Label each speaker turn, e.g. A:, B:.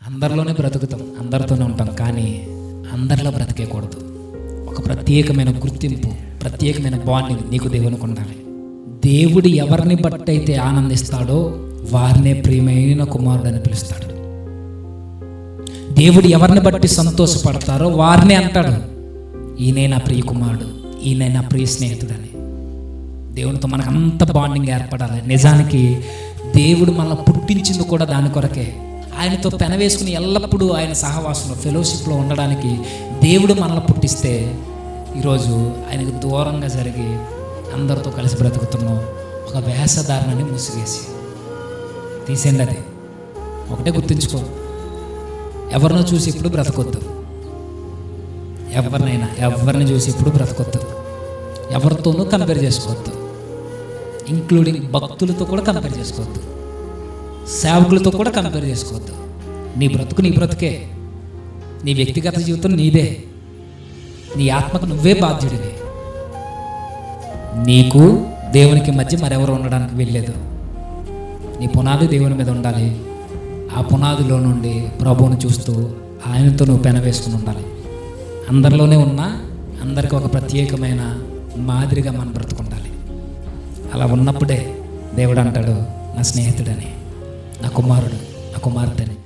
A: అందరిలోనే బ్రతుకుతాం, అందరితోనే ఉంటాం, కానీ అందరిలో బ్రతికేయకూడదు. ఒక ప్రత్యేకమైన గుర్తింపు, ప్రత్యేకమైన బాండింగ్ నీకు దేవునికి ఉండాలి. దేవుడు ఎవరిని బట్టి అయితే ఆనందిస్తాడో వారినే ప్రియమైన కుమారుడు అని పిలుస్తాడు. దేవుడు ఎవరిని బట్టి సంతోషపడతారో వారినే అంటాడు, ఈయనే నా ప్రియ కుమారుడు, ఈయన నా ప్రియ స్నేహితుడని. దేవునితో మనకు అంత బాండింగ్ ఏర్పడాలి. నిజానికి దేవుడు మనల్ని పుట్టించింది కూడా దాని కొరకే. ఆయనతో పెనవేసుకుని ఎల్లప్పుడూ ఆయన సహవాసంలో, ఫెలోషిప్లో ఉండడానికి దేవుడు మనల్ని పుట్టిస్తే ఈరోజు ఆయనకు దూరంగా జరిగి అందరితో కలిసి బ్రతుకుతున్నాం. ఒక వేషధారణని ముసిగేసి తీసేయండి. అది ఒకటే గుర్తుంచుకో, ఎవరినో చూసి ఇప్పుడు బ్రతకొద్దు. ఎవరిని చూసి ఇప్పుడు బ్రతకొద్దు. ఎవరితోనూ కంపేర్ చేసుకోవద్దు. ఇంక్లూడింగ్ భక్తులతో కూడా కంపేర్ చేసుకోవద్దు, సేవకులతో కూడా కంపేర్ చేసుకోవద్దు. నీ బ్రతుకు నీ బ్రతుకే, నీ వ్యక్తిగత జీవితం నీదే, నీ ఆత్మకు నువ్వే బాధ్యుడివి. నీకు దేవునికి మధ్య మరెవరు ఉండడానికి వెళ్ళలేదు. నీ పునాది దేవుని మీద ఉండాలి. ఆ పునాదిలో నుండి ప్రభువును చూస్తూ ఆయనతో నువ్వు పెనవేసుకుని ఉండాలి. అందరిలోనే ఉన్నా అందరికీ ఒక ప్రత్యేకమైన మాదిరిగా మనం బ్రతుకుండాలి. అలా ఉన్నప్పుడే దేవుడు అంటాడు, నా స్నేహితుడని, నా కుమారుడు, నా కుమార్తెని.